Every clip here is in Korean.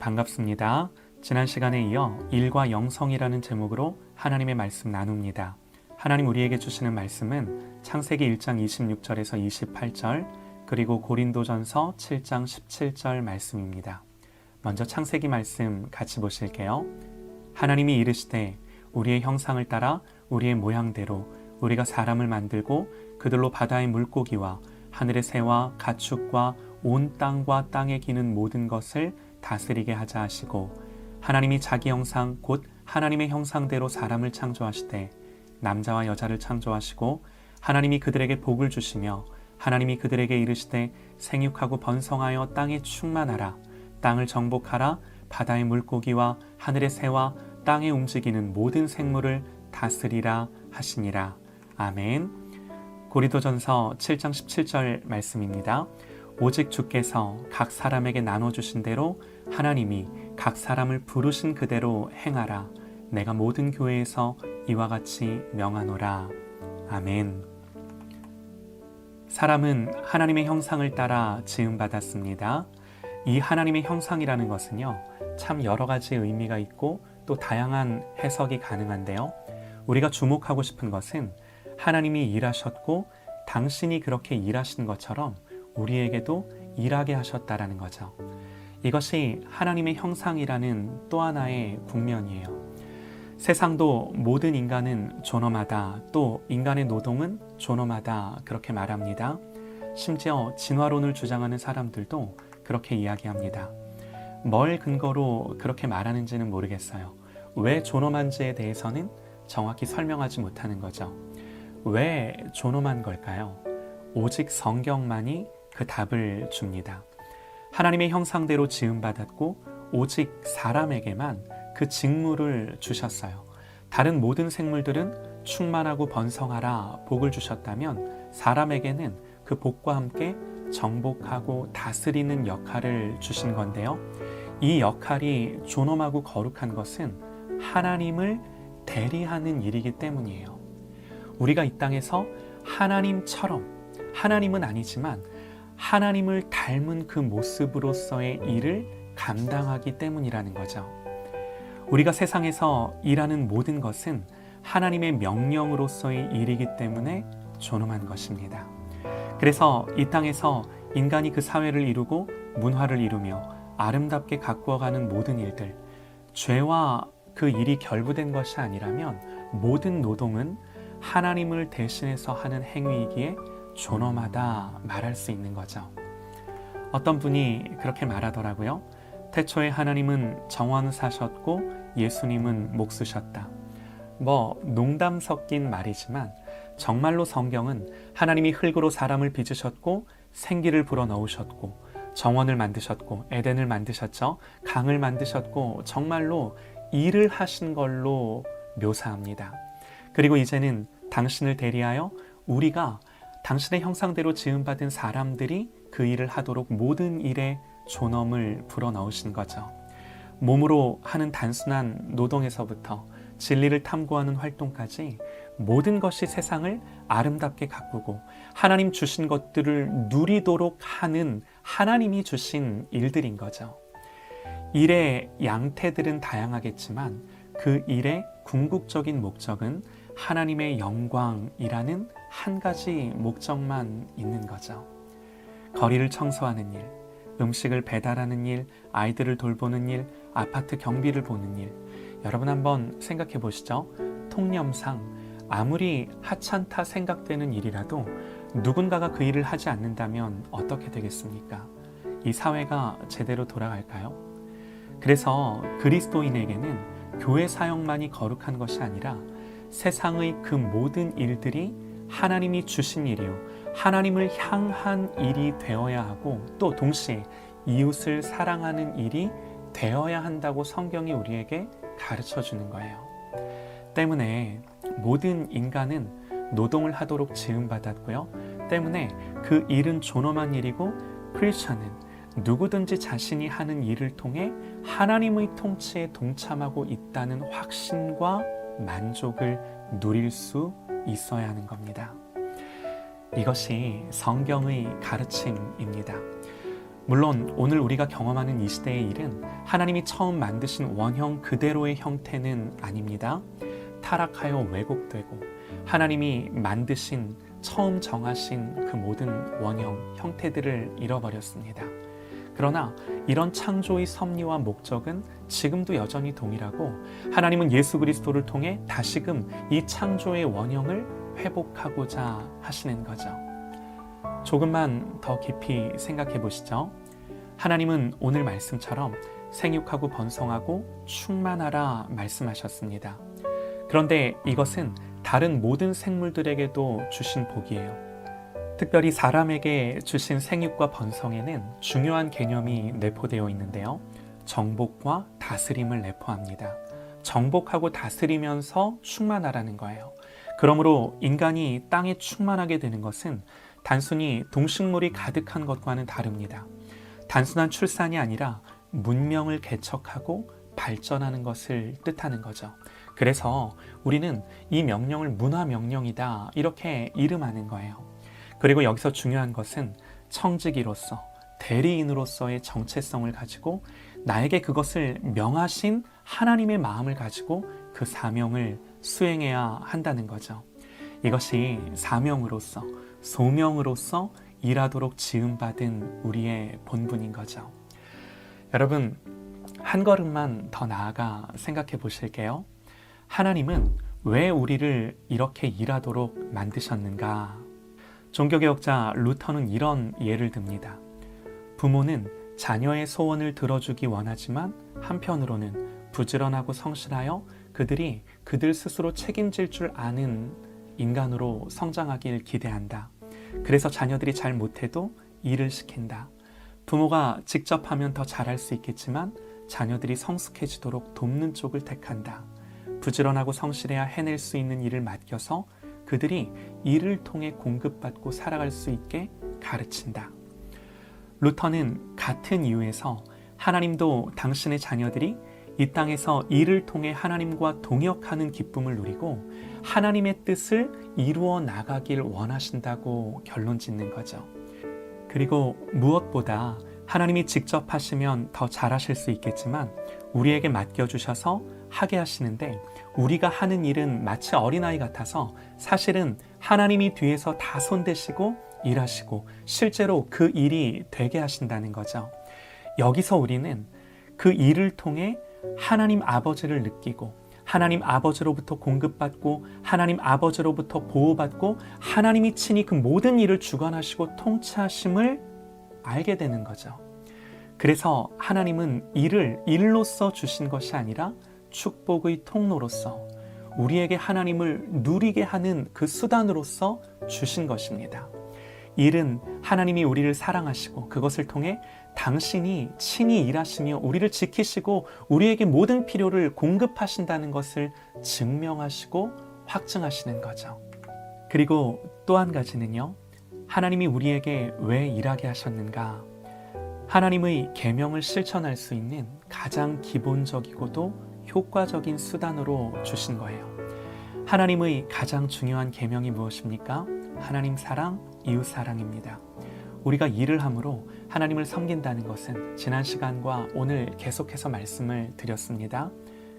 반갑습니다. 지난 시간에 이어 일과 영성이라는 제목으로 하나님의 말씀 나눕니다. 하나님 우리에게 주시는 말씀은 창세기 1장 26절에서 28절 그리고 고린도전서 7장 17절 말씀입니다. 먼저 창세기 말씀 같이 보실게요. 하나님이 이르시되 우리의 형상을 따라 우리의 모양대로 우리가 사람을 만들고 그들로 바다의 물고기와 하늘의 새와 가축과 온 땅과 땅에 기는 모든 것을 다스리게 하자 하시고 하나님이 자기 형상 곧 하나님의 형상대로 사람을 창조하시되 남자와 여자를 창조하시고 하나님이 그들에게 복을 주시며 하나님이 그들에게 이르시되 생육하고 번성하여 땅에 충만하라 땅을 정복하라 바다의 물고기와 하늘의 새와 땅에 움직이는 모든 생물을 다스리라 하시니라. 아멘. 고린도전서 7장 17절 말씀입니다. 오직 주께서 각 사람에게 나눠주신 대로 하나님이 각 사람을 부르신 그대로 행하라. 내가 모든 교회에서 이와 같이 명하노라. 아멘. 사람은 하나님의 형상을 따라 지음받았습니다. 이 하나님의 형상이라는 것은요, 참 여러 가지 의미가 있고 또 다양한 해석이 가능한데요. 우리가 주목하고 싶은 것은 하나님이 일하셨고 당신이 그렇게 일하신 것처럼 우리에게도 일하게 하셨다라는 거죠. 이것이 하나님의 형상이라는 또 하나의 국면이에요. 세상도 모든 인간은 존엄하다, 또 인간의 노동은 존엄하다 그렇게 말합니다. 심지어 진화론을 주장하는 사람들도 그렇게 이야기합니다. 뭘 근거로 그렇게 말하는지는 모르겠어요. 왜 존엄한지에 대해서는 정확히 설명하지 못하는 거죠. 왜 존엄한 걸까요? 오직 성경만이 그 답을 줍니다. 하나님의 형상대로 지음받았고 오직 사람에게만 그 직무를 주셨어요. 다른 모든 생물들은 충만하고 번성하라 복을 주셨다면 사람에게는 그 복과 함께 정복하고 다스리는 역할을 주신 건데요. 이 역할이 존엄하고 거룩한 것은 하나님을 대리하는 일이기 때문이에요. 우리가 이 땅에서 하나님처럼, 하나님은 아니지만 하나님을 닮은 그 모습으로서의 일을 감당하기 때문이라는 거죠. 우리가 세상에서 일하는 모든 것은 하나님의 명령으로서의 일이기 때문에 존엄한 것입니다. 그래서 이 땅에서 인간이 그 사회를 이루고 문화를 이루며 아름답게 가꾸어가는 모든 일들, 죄와 그 일이 결부된 것이 아니라면 모든 노동은 하나님을 대신해서 하는 행위이기에 존엄하다 말할 수 있는 거죠. 어떤 분이 그렇게 말하더라고요. 태초에 하나님은 정원사셨고 예수님은 목 쓰셨다. 농담 섞인 말이지만 정말로 성경은 하나님이 흙으로 사람을 빚으셨고 생기를 불어넣으셨고 정원을 만드셨고 에덴을 만드셨죠. 강을 만드셨고 정말로 일을 하신 걸로 묘사합니다. 그리고 이제는 당신을 대리하여 우리가 당신의 형상대로 지음받은 사람들이 그 일을 하도록 모든 일에 존엄을 불어넣으신 거죠. 몸으로 하는 단순한 노동에서부터 진리를 탐구하는 활동까지 모든 것이 세상을 아름답게 가꾸고 하나님 주신 것들을 누리도록 하는 하나님이 주신 일들인 거죠. 일의 양태들은 다양하겠지만 그 일의 궁극적인 목적은 하나님의 영광이라는 한 가지 목적만 있는 거죠. 거리를 청소하는 일, 음식을 배달하는 일, 아이들을 돌보는 일, 아파트 경비를 보는 일. 여러분 한번 생각해 보시죠. 통념상 아무리 하찮다 생각되는 일이라도 누군가가 그 일을 하지 않는다면 어떻게 되겠습니까? 이 사회가 제대로 돌아갈까요? 그래서 그리스도인에게는 교회 사역만이 거룩한 것이 아니라 세상의 그 모든 일들이 하나님이 주신 일이요 하나님을 향한 일이 되어야 하고 또 동시에 이웃을 사랑하는 일이 되어야 한다고 성경이 우리에게 가르쳐 주는 거예요. 때문에 모든 인간은 노동을 하도록 지음받았고요. 때문에 그 일은 존엄한 일이고 크리스천은 누구든지 자신이 하는 일을 통해 하나님의 통치에 동참하고 있다는 확신과 만족을 누릴 수 있어야 하는 겁니다. 이것이 성경의 가르침입니다. 물론 오늘 우리가 경험하는 이 시대의 일은 하나님이 처음 만드신 원형 그대로의 형태는 아닙니다. 타락하여 왜곡되고 하나님이 만드신 처음 정하신 그 모든 원형 형태들을 잃어버렸습니다. 그러나 이런 창조의 섭리와 목적은 지금도 여전히 동일하고 하나님은 예수 그리스도를 통해 다시금 이 창조의 원형을 회복하고자 하시는 거죠. 조금만 더 깊이 생각해 보시죠. 하나님은 오늘 말씀처럼 생육하고 번성하고 충만하라 말씀하셨습니다. 그런데 이것은 다른 모든 생물들에게도 주신 복이에요. 특별히 사람에게 주신 생육과 번성에는 중요한 개념이 내포되어 있는데요. 정복과 다스림을 내포합니다. 정복하고 다스리면서 충만하라는 거예요. 그러므로 인간이 땅에 충만하게 되는 것은 단순히 동식물이 가득한 것과는 다릅니다. 단순한 출산이 아니라 문명을 개척하고 발전하는 것을 뜻하는 거죠. 그래서 우리는 이 명령을 문화명령이다 이렇게 이름하는 거예요. 그리고 여기서 중요한 것은 청지기로서 대리인으로서의 정체성을 가지고 나에게 그것을 명하신 하나님의 마음을 가지고 그 사명을 수행해야 한다는 거죠. 이것이 사명으로서 소명으로서 일하도록 지음받은 우리의 본분인 거죠. 여러분, 한 걸음만 더 나아가 생각해 보실게요. 하나님은 왜 우리를 이렇게 일하도록 만드셨는가? 종교개혁자 루터는 이런 예를 듭니다. 부모는 자녀의 소원을 들어주기 원하지만 한편으로는 부지런하고 성실하여 그들이 그들 스스로 책임질 줄 아는 인간으로 성장하길 기대한다. 그래서 자녀들이 잘 못해도 일을 시킨다. 부모가 직접 하면 더 잘할 수 있겠지만 자녀들이 성숙해지도록 돕는 쪽을 택한다. 부지런하고 성실해야 해낼 수 있는 일을 맡겨서 그들이 이를 통해 공급받고 살아갈 수 있게 가르친다. 루터는 같은 이유에서 하나님도 당신의 자녀들이 이 땅에서 이를 통해 하나님과 동역하는 기쁨을 누리고 하나님의 뜻을 이루어 나가길 원하신다고 결론 짓는 거죠. 그리고 무엇보다 하나님이 직접 하시면 더 잘하실 수 있겠지만 우리에게 맡겨주셔서 하게 하시는데 우리가 하는 일은 마치 어린아이 같아서 사실은 하나님이 뒤에서 다 손대시고 일하시고 실제로 그 일이 되게 하신다는 거죠. 여기서 우리는 그 일을 통해 하나님 아버지를 느끼고 하나님 아버지로부터 공급받고 하나님 아버지로부터 보호받고 하나님이 친히 그 모든 일을 주관하시고 통치하심을 알게 되는 거죠. 그래서 하나님은 일을 일로서 주신 것이 아니라 축복의 통로로서 우리에게 하나님을 누리게 하는 그 수단으로서 주신 것입니다. 일은 하나님이 우리를 사랑하시고 그것을 통해 당신이 친히 일하시며 우리를 지키시고 우리에게 모든 필요를 공급하신다는 것을 증명하시고 확증하시는 거죠. 그리고 또 한 가지는요. 하나님이 우리에게 왜 일하게 하셨는가? 하나님의 계명을 실천할 수 있는 가장 기본적이고도 효과적인 수단으로 주신 거예요. 하나님의 가장 중요한 계명이 무엇입니까? 하나님 사랑, 이웃 사랑입니다. 우리가 일을 함으로 하나님을 섬긴다는 것은 지난 시간과 오늘 계속해서 말씀을 드렸습니다.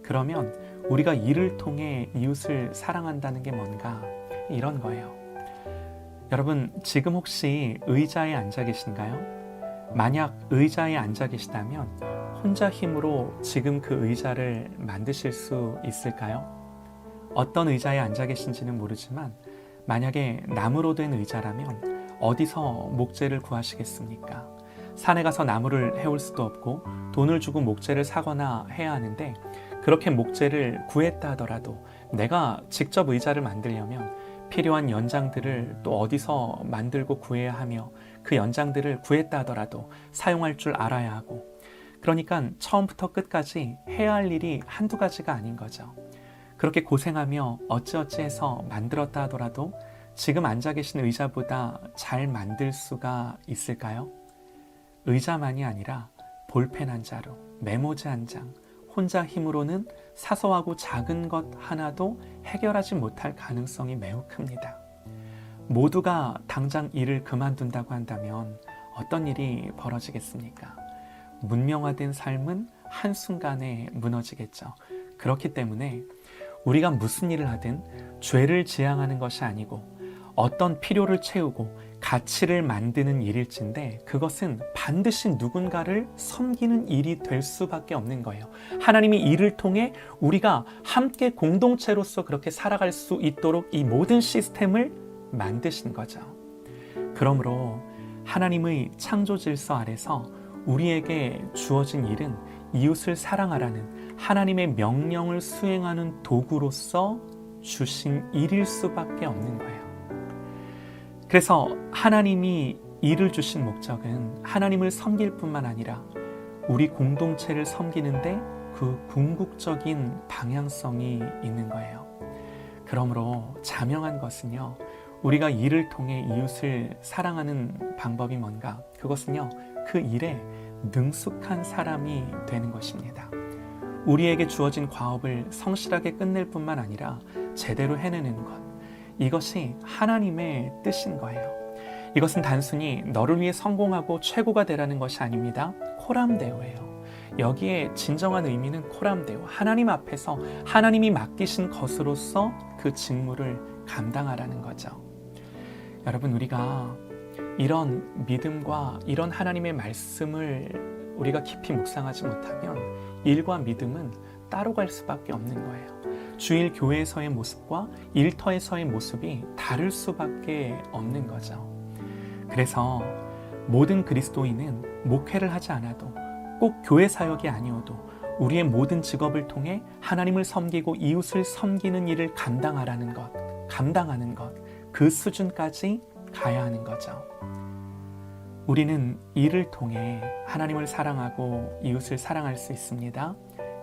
그러면 우리가 일을 통해 이웃을 사랑한다는 게 뭔가? 이런 거예요. 여러분, 지금 혹시 의자에 앉아 계신가요? 만약 의자에 앉아 계시다면 혼자 힘으로 지금 그 의자를 만드실 수 있을까요? 어떤 의자에 앉아 계신지는 모르지만 만약에 나무로 된 의자라면 어디서 목재를 구하시겠습니까? 산에 가서 나무를 해올 수도 없고 돈을 주고 목재를 사거나 해야 하는데 그렇게 목재를 구했다 하더라도 내가 직접 의자를 만들려면 필요한 연장들을 또 어디서 만들고 구해야 하며 그 연장들을 구했다 하더라도 사용할 줄 알아야 하고 그러니까 처음부터 끝까지 해야 할 일이 한두 가지가 아닌 거죠. 그렇게 고생하며 어찌어찌해서 만들었다 하더라도 지금 앉아 계신 의자보다 잘 만들 수가 있을까요? 의자만이 아니라 볼펜 한 자루, 메모지 한 장, 혼자 힘으로는 사소하고 작은 것 하나도 해결하지 못할 가능성이 매우 큽니다. 모두가 당장 일을 그만둔다고 한다면 어떤 일이 벌어지겠습니까? 문명화된 삶은 한순간에 무너지겠죠. 그렇기 때문에 우리가 무슨 일을 하든 죄를 지향하는 것이 아니고 어떤 필요를 채우고 가치를 만드는 일일진데 그것은 반드시 누군가를 섬기는 일이 될 수밖에 없는 거예요. 하나님이 이를 통해 우리가 함께 공동체로서 그렇게 살아갈 수 있도록 이 모든 시스템을 만드신 거죠. 그러므로 하나님의 창조 질서 아래서 우리에게 주어진 일은 이웃을 사랑하라는 하나님의 명령을 수행하는 도구로서 주신 일일 수밖에 없는 거예요. 그래서 하나님이 일을 주신 목적은 하나님을 섬길 뿐만 아니라 우리 공동체를 섬기는데 그 궁극적인 방향성이 있는 거예요. 그러므로 자명한 것은요, 우리가 일을 통해 이웃을 사랑하는 방법이 뭔가? 그것은요, 그 일에 능숙한 사람이 되는 것입니다. 우리에게 주어진 과업을 성실하게 끝낼 뿐만 아니라 제대로 해내는 것, 이것이 하나님의 뜻인 거예요. 이것은 단순히 너를 위해 성공하고 최고가 되라는 것이 아닙니다. 코람데오예요. 여기에 진정한 의미는 코람데오, 하나님 앞에서 하나님이 맡기신 것으로서 그 직무를 감당하라는 거죠. 여러분, 우리가 이런 믿음과 이런 하나님의 말씀을 우리가 깊이 묵상하지 못하면 일과 믿음은 따로 갈 수밖에 없는 거예요. 주일 교회에서의 모습과 일터에서의 모습이 다를 수밖에 없는 거죠. 그래서 모든 그리스도인은 목회를 하지 않아도 꼭 교회 사역이 아니어도 우리의 모든 직업을 통해 하나님을 섬기고 이웃을 섬기는 일을 감당하는 것, 그 수준까지 가야 하는 거죠. 우리는 이를 통해 하나님을 사랑하고 이웃을 사랑할 수 있습니다.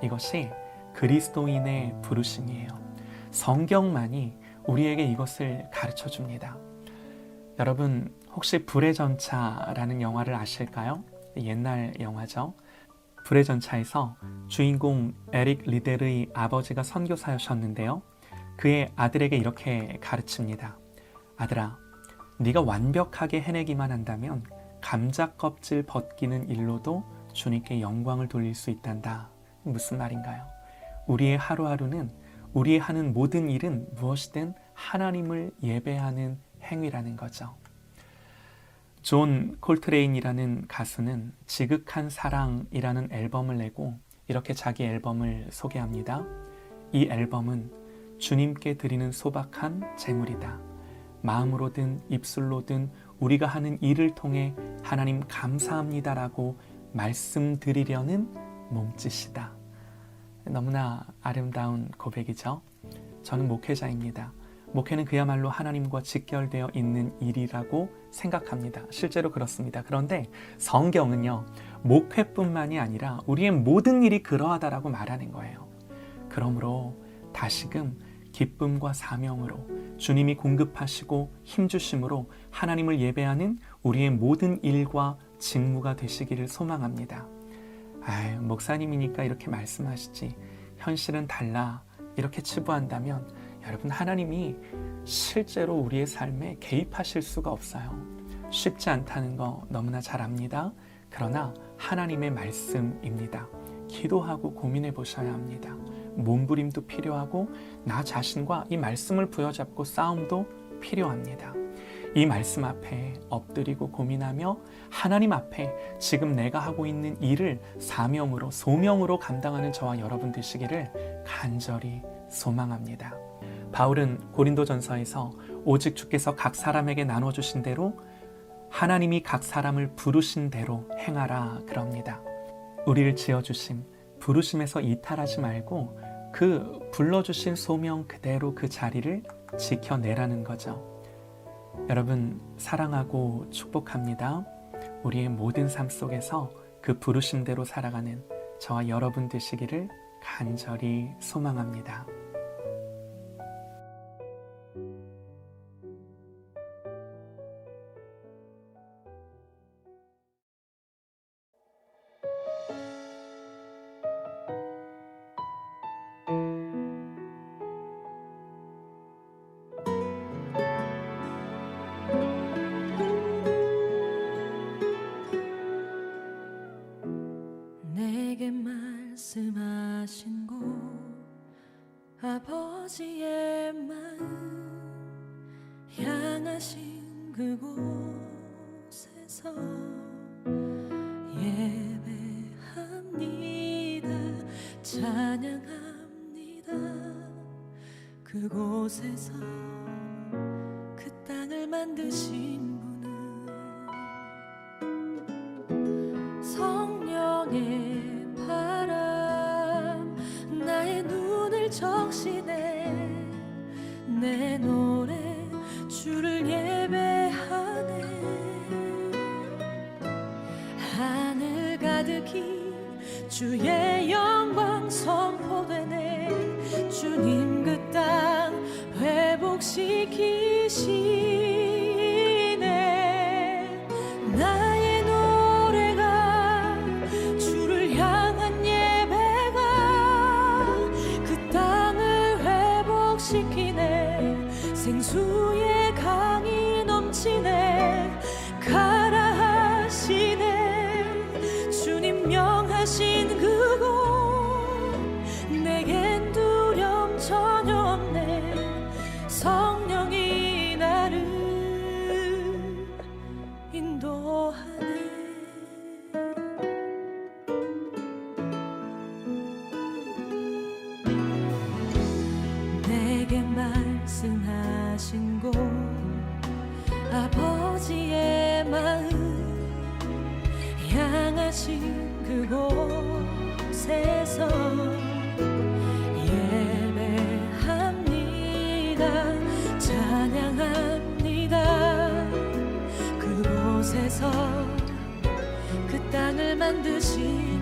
이것이 그리스도인의 부르심이에요. 성경만이 우리에게 이것을 가르쳐 줍니다. 여러분, 혹시 불의 전차라는 영화를 아실까요? 옛날 영화죠. 불의 전차에서 주인공 에릭 리델의 아버지가 선교사였는데요. 그의 아들에게 이렇게 가르칩니다. 아들아, 네가 완벽하게 해내기만 한다면 감자 껍질 벗기는 일로도 주님께 영광을 돌릴 수 있단다. 무슨 말인가요? 우리의 하루하루는, 우리의 하는 모든 일은 무엇이든 하나님을 예배하는 행위라는 거죠. 존 콜트레인이라는 가수는 지극한 사랑이라는 앨범을 내고 이렇게 자기 앨범을 소개합니다. 이 앨범은 주님께 드리는 소박한 제물이다. 마음으로든 입술로든 우리가 하는 일을 통해 하나님 감사합니다라고 말씀드리려는 몸짓이다. 너무나 아름다운 고백이죠. 저는 목회자입니다. 목회는 그야말로 하나님과 직결되어 있는 일이라고 생각합니다. 실제로 그렇습니다. 그런데 성경은요, 목회뿐만이 아니라 우리의 모든 일이 그러하다라고 말하는 거예요. 그러므로 다시금 기쁨과 사명으로 주님이 공급하시고 힘주심으로 하나님을 예배하는 우리의 모든 일과 직무가 되시기를 소망합니다. 목사님이니까 이렇게 말씀하시지 현실은 달라 이렇게 치부한다면 여러분, 하나님이 실제로 우리의 삶에 개입하실 수가 없어요. 쉽지 않다는 거 너무나 잘 압니다. 그러나 하나님의 말씀입니다. 기도하고 고민해 보셔야 합니다. 몸부림도 필요하고 나 자신과 이 말씀을 부여잡고 싸움도 필요합니다. 이 말씀 앞에 엎드리고 고민하며 하나님 앞에 지금 내가 하고 있는 일을 사명으로, 소명으로 감당하는 저와 여러분 되시기를 간절히 소망합니다. 바울은 고린도전서에서 오직 주께서 각 사람에게 나눠주신 대로 하나님이 각 사람을 부르신 대로 행하라 그럽니다. 우리를 지어주심, 부르심에서 이탈하지 말고 그 불러주신 소명 그대로 그 자리를 지켜내라는 거죠. 여러분, 사랑하고 축복합니다. 우리의 모든 삶 속에서 그 부르심대로 살아가는 저와 여러분 되시기를 간절히 소망합니다. 말씀하신 곳 아버지의 마음 향하신 그곳에서 예배합니다. 찬양합니다. 그곳에서 그 땅을 만드신 분은 성령의 바람 나의 눈을 적시네. 내 노래 주를 예배하네. 하늘 가득히 주의 영광 선포되네. 주님 그 땅 회복시키시네. 나의 노래가 주를 향한 예배가 그 땅을 회복시키네. 생수의 강이 넘치네. 가라 하시네. 주님 명하신 그곳 내겐 두려움 전혀 없네. 성령이 나를 인도하네. 내게 말씀하신 곳 아버지의 마음 향하신 그곳에서 예배합니다. 찬양합니다. 그곳에서 그 땅을 만드신